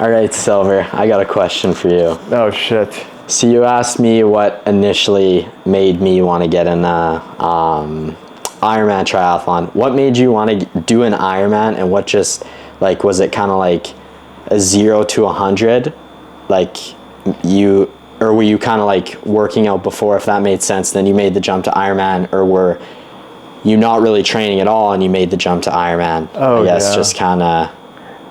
All right, Silver, I got a question for you. Oh shit. So you asked me what initially made me want to get an Ironman triathlon. What made you want to do an Ironman, and what just, like, was it kind of like a 0 to 100? Like, were you kind of like working out before, if that made sense, then you made the jump to Ironman, or were you not really training at all and you made the jump to Ironman? Oh, I guess just kind of.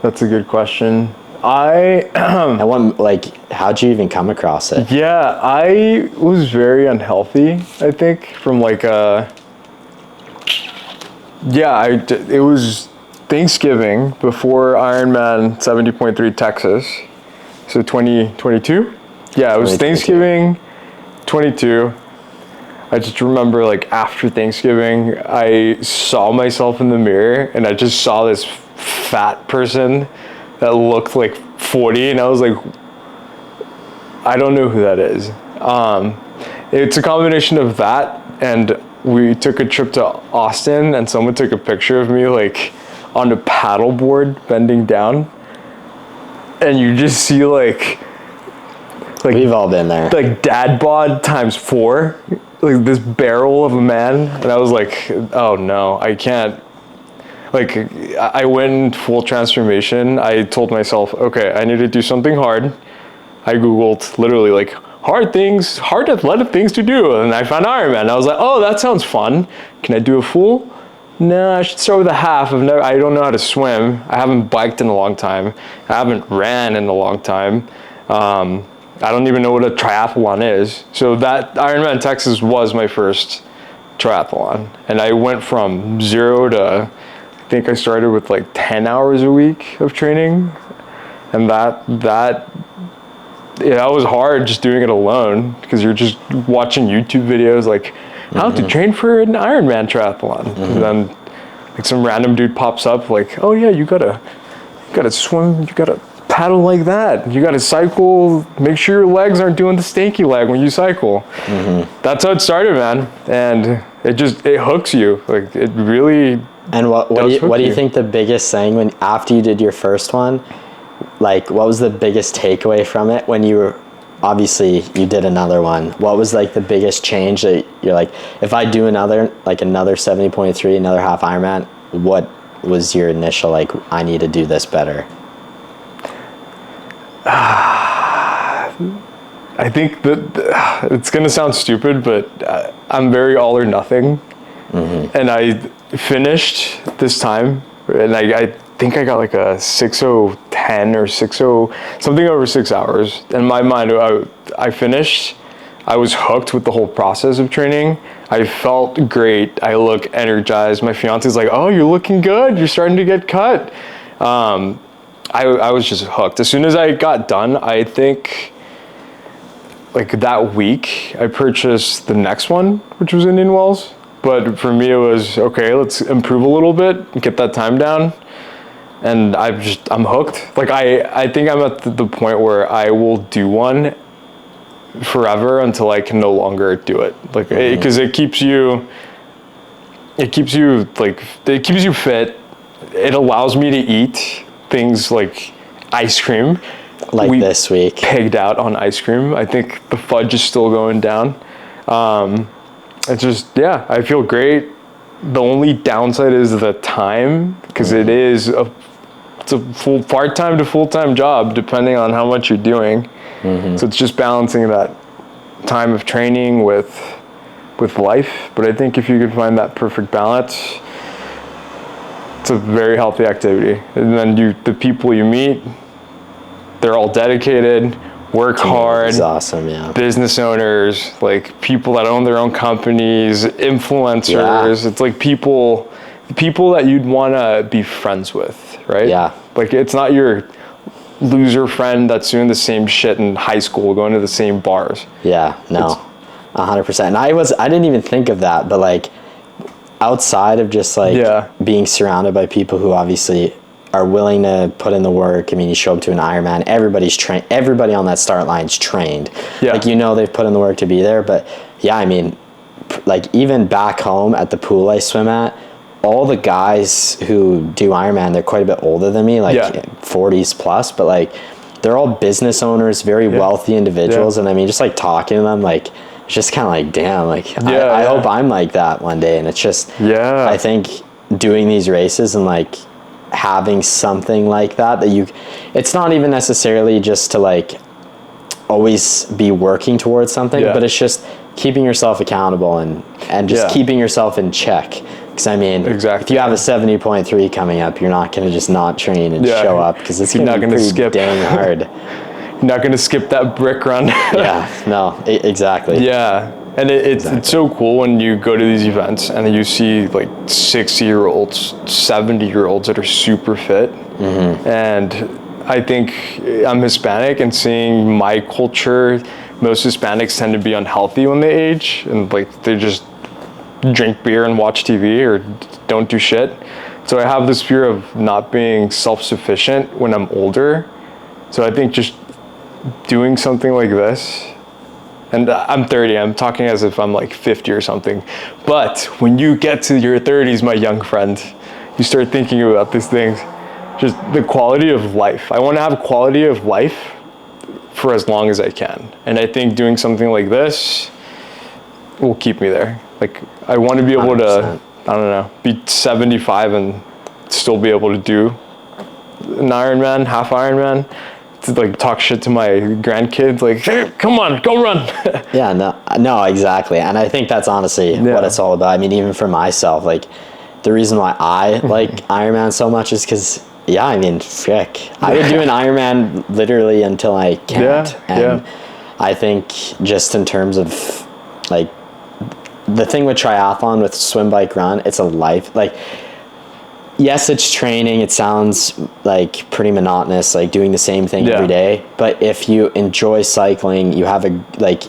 That's a good question. And what, like, how'd you even come across it? Yeah, I was very unhealthy, I think, from like it was Thanksgiving before Ironman 70.3 Texas. So 2022? Yeah, it was 2022. Thanksgiving 22. I just remember like after Thanksgiving, I saw myself in the mirror and I just saw this fat person that looked like 40 and I was like, I don't know who that is. It's a combination of that and we took a trip to Austin and someone took a picture of me like on a paddleboard bending down. And you just see like We've all been there. like dad bod times 4, like this barrel of a man. And I was like, oh no, I can't. Like I went in full transformation. I told myself, okay, I need to do something hard. I Googled literally like hard athletic things to do. And I found Ironman. I was like, oh, that sounds fun. Can I do a full? No, I should start with a half. I don't know how to swim. I haven't biked in a long time. I haven't ran in a long time. I don't even know what a triathlon is. So that Ironman Texas was my first triathlon. And I went from 0 to, I think I started with like 10 hours a week of training. And that was hard just doing it alone because you're just watching YouTube videos like how to train for an Ironman triathlon. And then like some random dude pops up like, oh yeah, you gotta swim, you gotta paddle like that, you gotta cycle, make sure your legs aren't doing the stanky leg when you cycle. That's how it started, man. And it hooks you. Like it really. And what do you think the biggest thing when after you did your first one, like what was the biggest takeaway from it when you were obviously you did another one? What was like the biggest change that you're like, if I do another 70.3, another half Ironman, what was your initial like, I need to do this better? I think that it's gonna sound stupid, but I'm very all or nothing. And I finished this time, and I think I got like a 6:10 or 6:0, something over 6 hours. In my mind, I finished. I was hooked with the whole process of training. I felt great. I look energized. My fiance's like, "Oh, you're looking good. You're starting to get cut." I was just hooked. As soon as I got done, I think like that week, I purchased the next one, which was Indian Wells. But for me, it was, okay, let's improve a little bit, get that time down. And I'm hooked. Like I think I'm at the point where I will do one forever until I can no longer do it. Like, because it keeps you fit. It allows me to eat things like ice cream. Like this week. Pegged out on ice cream. I think the fudge is still going down. It's just, yeah, I feel great. The only downside is the time, because it's a full part-time to full-time job, depending on how much you're doing. So it's just balancing that time of training with life. But I think if you could find that perfect balance, it's a very healthy activity. And then the people you meet, they're all dedicated, work hard. It's awesome, yeah. Business owners, like people that own their own companies, influencers. Yeah. It's like people that you'd want to be friends with, right? Yeah. Like it's not your loser friend that's doing the same shit in high school, going to the same bars. Yeah, no, 100%. And I didn't even think of that, but like outside of just like being surrounded by people who obviously are willing to put in the work. I mean, you show up to an Ironman, everybody's trained, everybody on that start line's trained. Yeah. Like, they've put in the work to be there. But yeah, I mean, like even back home at the pool I swim at, all the guys who do Ironman, they're quite a bit older than me, like 40s plus, but like they're all business owners, very wealthy individuals. And I mean, just like talking to them, like, it's just kind of like, damn, like I hope I'm like that one day. And it's just, I think doing these races and like having something like that it's not even necessarily just to like always be working towards something, but it's just keeping yourself accountable and just keeping yourself in check. Because I mean, Exactly. if you have a 70.3 coming up, you're not going to just not train and show up, because it's going to be pretty skip. dang hard. You're not going to skip that brick run. Yeah, no, exactly. Yeah. And it's so cool when you go to these events and then you see like 60-year-olds, 70-year-olds that are super fit. Mm-hmm. And I think I'm Hispanic, and seeing my culture, most Hispanics tend to be unhealthy when they age, and like they just drink beer and watch TV or don't do shit. So I have this fear of not being self-sufficient when I'm older. So I think just doing something like this, and I'm 30, I'm talking as if I'm like 50 or something. But when you get to your 30s, my young friend, you start thinking about these things, just the quality of life. I want to have quality of life for as long as I can. And I think doing something like this will keep me there. Like, I want to be able 100%. to, I don't know, be 75 and still be able to do an Ironman, half Ironman, to like talk shit to my grandkids, like, hey, come on, go run. Yeah, no, exactly. And I think that's honestly what it's all about. I mean, even for myself, like, the reason why I like Ironman so much is because, yeah, I mean, frick, I would do an Ironman literally until I can't. I think just in terms of, like, the thing with triathlon, with swim, bike, run, it's a life. Like, yes, it's training. It sounds like pretty monotonous, like doing the same thing every day. But if you enjoy cycling, you have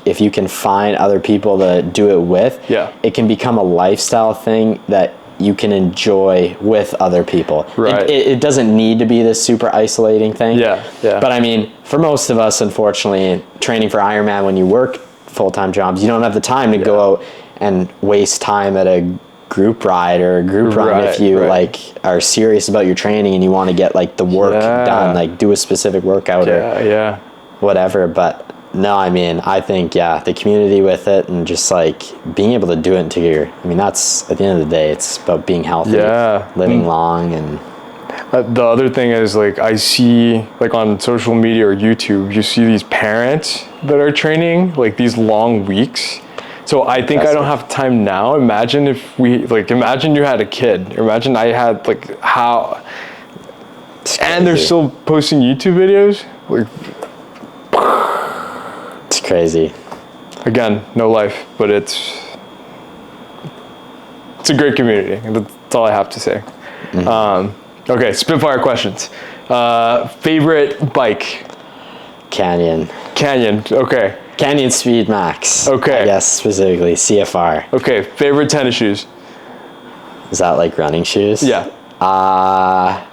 if you can find other people to do it with, it can become a lifestyle thing that you can enjoy with other people. Right. It doesn't need to be this super isolating thing. But I mean, for most of us, unfortunately, training for Ironman, when you work full-time jobs, you don't have the time to go out and waste time at a group ride or a group run if you like are serious about your training and you want to get like the work done, like do a specific workout or whatever. But no, I mean, I think the community with it and just like being able to do it together. I mean, that's at the end of the day, it's about being healthy, living long. And the other thing is, like, I see, like, on social media or YouTube, you see these parents that are training like these long weeks. So I think I don't have time now. Imagine if imagine you had a kid. Imagine I had, like, how, and they're still posting YouTube videos. Like, it's crazy. Again, no life, but it's a great community. That's all I have to say. Okay, Spitfire questions. Favorite bike? Canyon. Okay. Canyon Speed Max. Okay. I guess specifically CFR. Okay, favorite tennis shoes? Is that like running shoes? Yeah. I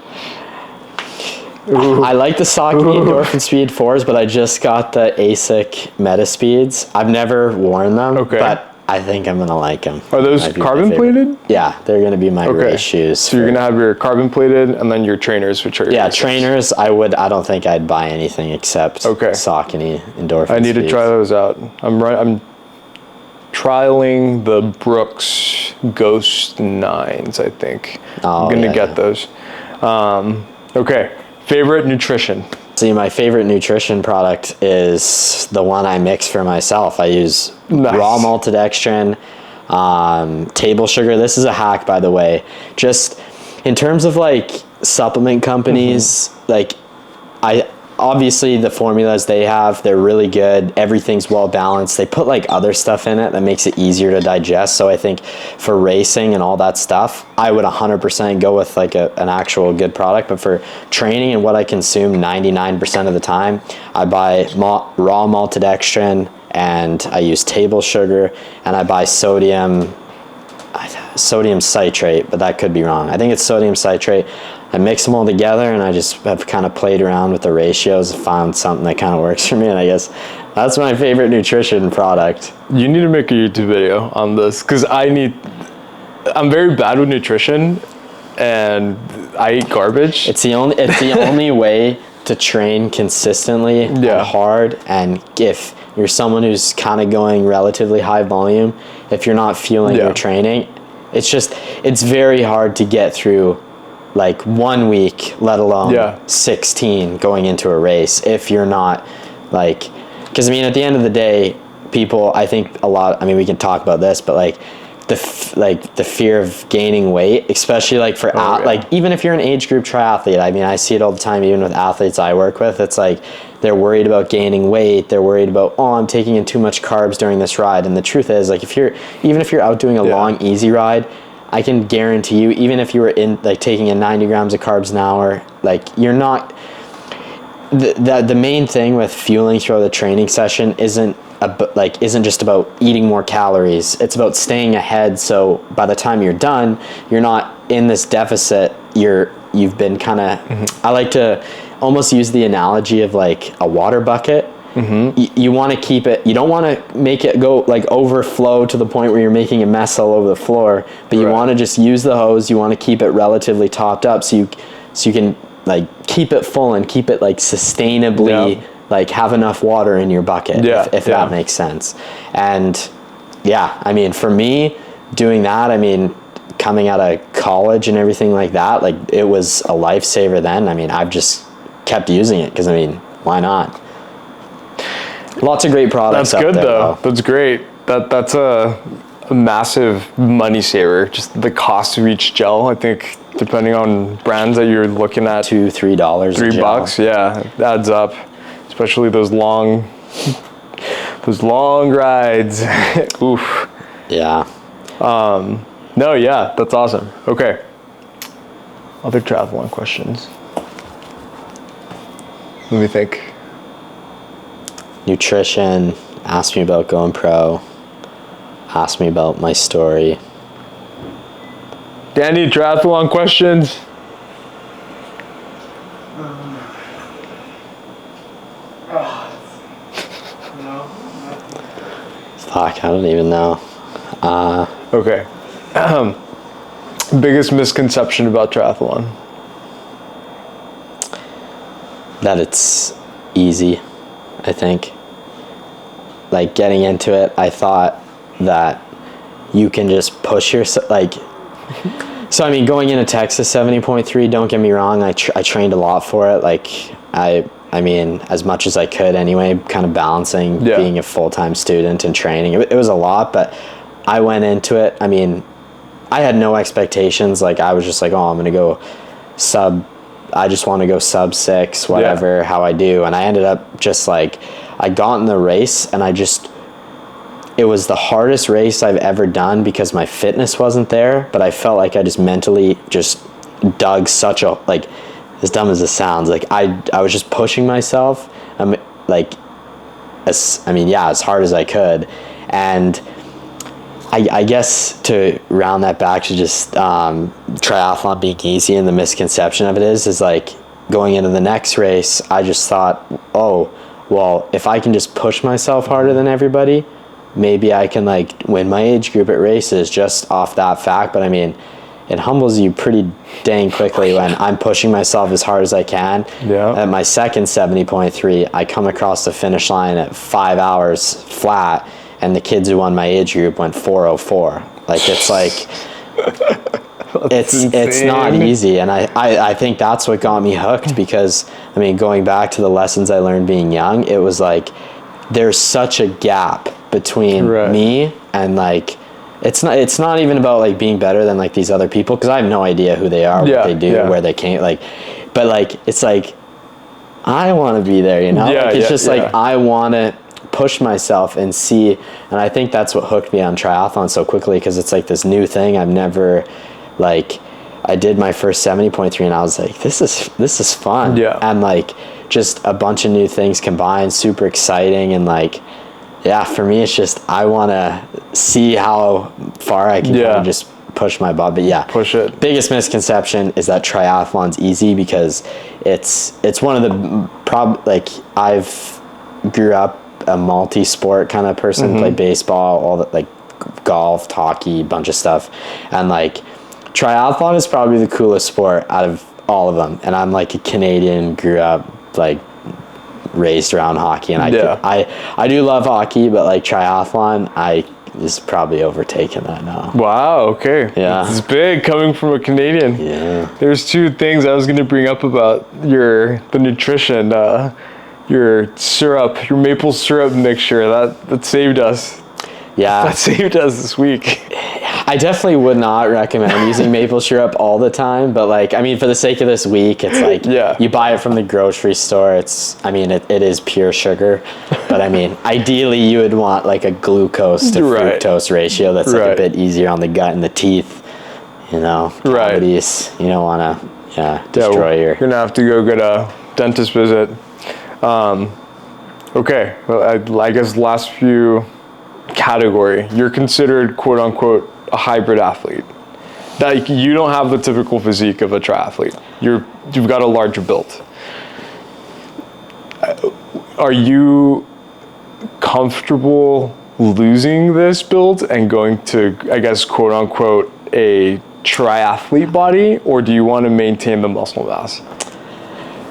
like the Saucony Endorphin Speed 4s, but I just got the ASIC Meta Speeds. I've never worn them, but I think I'm going to like them. Are those carbon plated? Yeah, they're going to be my race shoes. So you're going to have your carbon plated and then your trainers, which are your trainers. I don't think I'd buy anything except Saucony Endorphin I need Speeds. to try those out. I'm trialing the Brooks Ghost 9s, I think. I'm going to get those. Okay. Favorite nutrition? See, my favorite nutrition product is the one I mix for myself. I use raw maltodextrin, table sugar. This is a hack, by the way. Just in terms of like supplement companies, like obviously the formulas they have, they're really good. Everything's well balanced. They put like other stuff in it that makes it easier to digest. So I think for racing and all that stuff, I would 100% go with like an actual good product. But for training and what I consume 99% of the time, I buy raw maltodextrin and I use table sugar and I buy sodium citrate, but that could be wrong. I think it's sodium citrate. I mix them all together and I just have kind of played around with the ratios, found something that kind of works for me, and I guess that's my favorite nutrition product. You need to make a YouTube video on this, because I'm very bad with nutrition and I eat garbage. It's the only way to train consistently and hard, and if you're someone who's kind of going relatively high volume, if you're not fueling your training, it's very hard to get through like 1 week, let alone 16 going into a race, if you're not like, because I mean, at the end of the day, people, I think we can talk about this, but like the fear of gaining weight, especially like for like even if you're an age group triathlete. I mean, I see it all the time, even with athletes I work with. It's like they're worried about gaining weight. They're worried about, oh, I'm taking in too much carbs during this ride. And the truth is, like, even if you're out doing a long, easy ride, I can guarantee you, even if you were taking in 90 grams of carbs an hour, like, you're not. The main thing with fueling throughout the training session isn't just about eating more calories. It's about staying ahead, so by the time you're done, you're not in this deficit. You've been kind of I like to almost use the analogy of like a water bucket. You want to keep it, you don't want to make it go like overflow to the point where you're making a mess all over the floor, but you want to just use the hose. You want to keep it relatively topped up so you can like keep it full and keep it like sustainably like have enough water in your bucket, if that makes sense. And I mean, for me doing that, I mean, coming out of college and everything like that, like it was a lifesaver then. I mean, I've just kept using it because, I mean, why not? Lots of great products. That's good there, though. That's great. That's a massive money saver. Just the cost of each gel, I think, depending on brands that you're looking at, $2-3, $3, it adds up. Especially those long rides. Oof. Yeah. That's awesome. Okay. Other triathlon questions. Let me think. Nutrition. Ask me about going pro. Ask me about my story. Danny, triathlon questions? Fuck, I don't even know. Okay. Biggest misconception about triathlon? That it's easy, I think. Like, getting into it, I thought that you can just push yourself, like, so I mean, going into Texas 70.3, don't get me wrong, I trained a lot for it. Like, I mean, as much as I could anyway, kind of balancing being a full-time student and training. It was a lot, but I went into it. I mean, I had no expectations. Like, I was just like, oh, I'm going to go I just want to go sub 6, whatever, how I do. And I ended up just like, I got in the race and it was the hardest race I've ever done because my fitness wasn't there, but I felt like I just mentally just dug such a, like, as dumb as it sounds, like I was just pushing myself, as hard as I could. And I guess to round that back to just triathlon being easy, and the misconception of it is like, going into the next race, I just thought, oh, well, if I can just push myself harder than everybody, maybe I can like win my age group at races just off that fact. But I mean, it humbles you pretty dang quickly when I'm pushing myself as hard as I can. At my second 70.3, I come across the finish line at 5 hours flat, and the kids who won my age group went 4:04. Like, it's like, it's not easy. And I think that's what got me hooked, because, I mean, going back to the lessons I learned being young, it was like, there's such a gap between me and like, it's not even about like being better than like these other people, because I have no idea who they are, what they do, where they came, like, but like, it's like, I want to be there, you know? It's just like, I want to push myself and see. And I think that's what hooked me on triathlon so quickly, because it's like this new thing. I've never, like, I did my first 70.3 and I was like, this is fun. And like, just a bunch of new things combined, super exciting. And like, for me, it's just, I want to see how far I can kind of just push my butt. But push it. Biggest misconception is that triathlon's easy, because it's one of the like, I've grew up a multi-sport kind of person, played baseball, all that, like golf, hockey, bunch of stuff, and like, triathlon is probably the coolest sport out of all of them. And I'm like a Canadian, grew up like raised around hockey, and I do love hockey, but like triathlon, is probably overtaken that now. Wow, okay. Yeah. It's big coming from a Canadian. Yeah. There's two things I was going to bring up about the nutrition, your syrup, your maple syrup mixture, that saved us. Yeah. That saved us this week. I definitely would not recommend using maple syrup all the time, but like, I mean, for the sake of this week, it's like, you buy it from the grocery store. It's, I mean, it is pure sugar, but I mean, ideally you would want like a glucose to fructose ratio that's like a bit easier on the gut and the teeth, you know, cavities. You don't want to, destroy your... You're gonna have to go get a dentist visit. Okay, well, I guess last few category, you're considered quote unquote a hybrid athlete. That you don't have the typical physique of a triathlete. You've got a larger build. Are you comfortable losing this build and going to, I guess, quote unquote, a triathlete body, or do you want to maintain the muscle mass?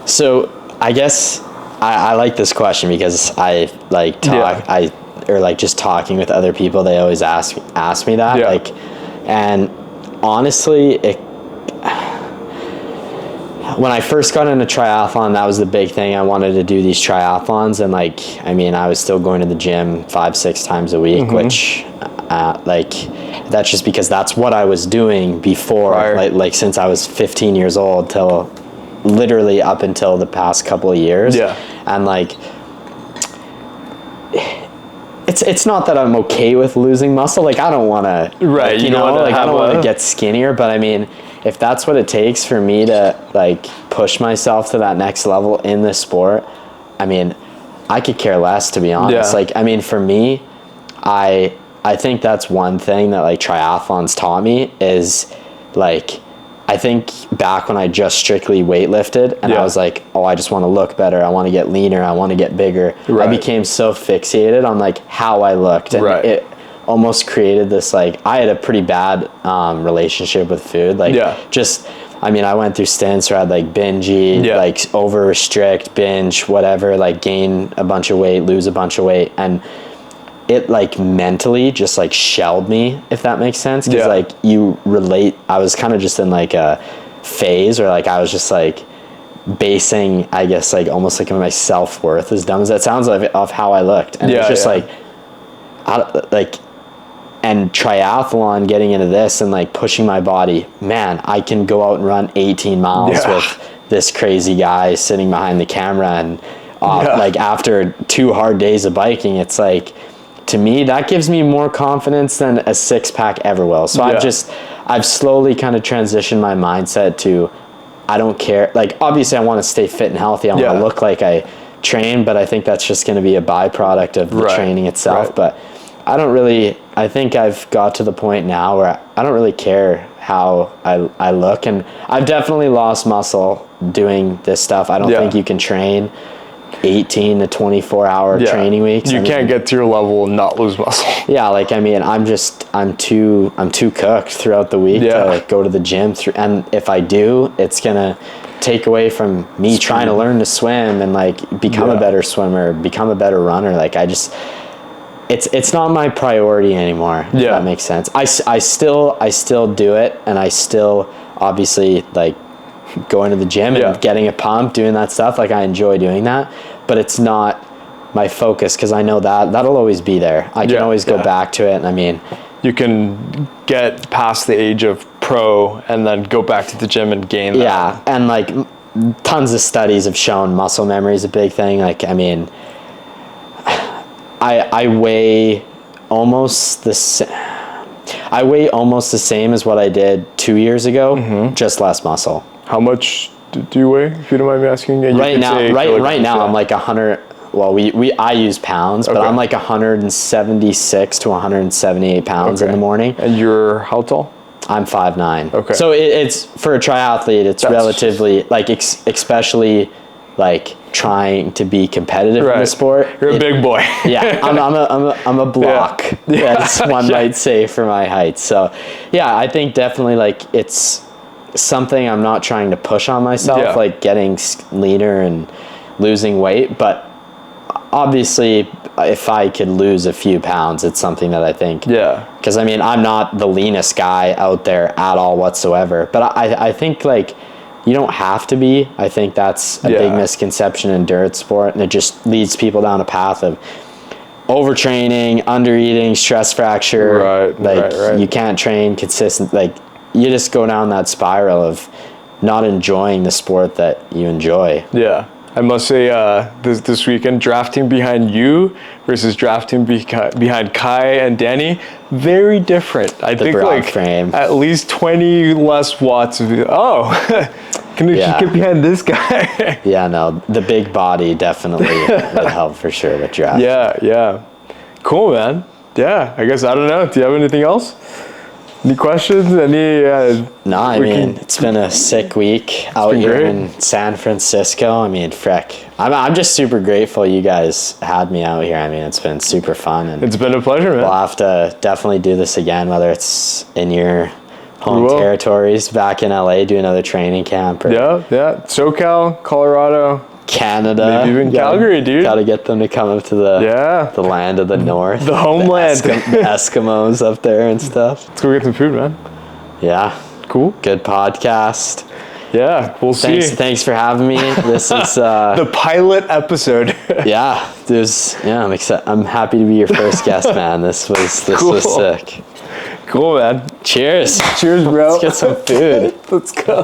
So I guess I like this question because I like talk, or like just talking with other people, they always ask me that, like, and honestly, when I first got into triathlon, that was the big thing. I wanted to do these triathlons, and like, I mean, I was still going to the gym 5-6 times a week, which like, that's just because that's what I was doing before, like since I was 15 years old till literally up until the past couple of years. And like, it's not that I'm okay with losing muscle. Like, I don't want to, like, you know, like I don't want to get skinnier, but I mean, if that's what it takes for me to like push myself to that next level in the sport, I mean, I could care less, to be honest. Like, I mean, for me, I think that's one thing that like triathlons taught me is like, I think back when I just strictly weightlifted and I was like, oh, I just want to look better. I want to get leaner. I want to get bigger. I became so fixated on like how I looked, and it almost created this, like, I had a pretty bad relationship with food. Like, just, I mean, I went through stints where I had like binge eat, like over restrict, binge, whatever, like gain a bunch of weight, lose a bunch of weight. And it like mentally just like shelled me, if that makes sense. Cause like you relate, I was kind of just in like a phase where like I was just like basing, I guess, like almost like my self-worth, as dumb as that sounds, of how I looked. And it's just like, and triathlon, getting into this and like pushing my body, man, I can go out and run 18 miles with this crazy guy sitting behind the camera. And like after 2 hard days of biking, it's like, to me, that gives me more confidence than a 6-pack ever will. So I've slowly kind of transitioned my mindset to, I don't care. Like, obviously I want to stay fit and healthy. I want to look like I train, but I think that's just going to be a byproduct of the training itself. But I think I've got to the point now where I don't really care how I look. And I've definitely lost muscle doing this stuff. I don't think you can train 18 to 24 hour training weeks. You can't get to your level and not lose muscle. Like, I mean, I'm too cooked throughout the week to like go to the gym and if I do, it's gonna take away from me trying to learn to swim and like become a better swimmer, become a better runner. Like, it's not my priority anymore, if that makes sense. I still do it, and I still obviously like going to the gym and getting a pump, doing that stuff. Like, I enjoy doing that, but it's not my focus, because I know that'll always be there. I can always go back to it. And I mean, you can get past the age of pro and then go back to the gym and gain that. And like tons of studies have shown muscle memory is a big thing. Like, I mean, I weigh almost the same as what I did 2 years ago, just less muscle. How much do you weigh, if you don't mind me asking? Right now, I'm like 100. Well, I use pounds, but I'm like 176 to 178 pounds in the morning. And you're how tall? I'm 5'9". Okay. So it's for a triathlete, it's relatively like, especially like trying to be competitive in the sport. You're a big boy. I'm a block, as one might say, for my height. So I think definitely like it's something I'm not trying to push on myself, like getting leaner and losing weight. But obviously, if I could lose a few pounds, it's something that I think, because I mean, I'm not the leanest guy out there at all whatsoever, but I think like you don't have to be. I think that's a big misconception in endurance sport, and it just leads people down a path of overtraining, undereating, stress fracture. Right. You can't train consistent. Like, you just go down that spiral of not enjoying the sport that you enjoy. Yeah. I must say, this weekend, drafting behind you versus drafting behind Kai and Danny, very different. I think like frame. At least 20 less watts of. Can you get behind this guy? Yeah, no, the big body definitely would help for sure with draft. Yeah. Cool, man. Yeah, I guess, I don't know. Do you have anything else? Any questions? No, I mean, it's been a sick week out here in San Francisco. I mean, frick. I'm just super grateful you guys had me out here. I mean, it's been super fun. And it's been a pleasure, man. We'll have to definitely do this again, whether it's in your home territories, back in LA, do another training camp. Or yeah. SoCal, Colorado. Canada. Maybe even Calgary, dude. Got to get them to come up to the land of the north. The homeland. The Eskimos up there and stuff. Let's go get some food, man. Yeah. Cool. Good podcast. Yeah, we'll see. Thanks for having me. This is the pilot episode. I'm excited. I'm happy to be your first guest, man. This was sick. Cool, man. Cheers. Cheers, bro. Let's get some food. Let's go.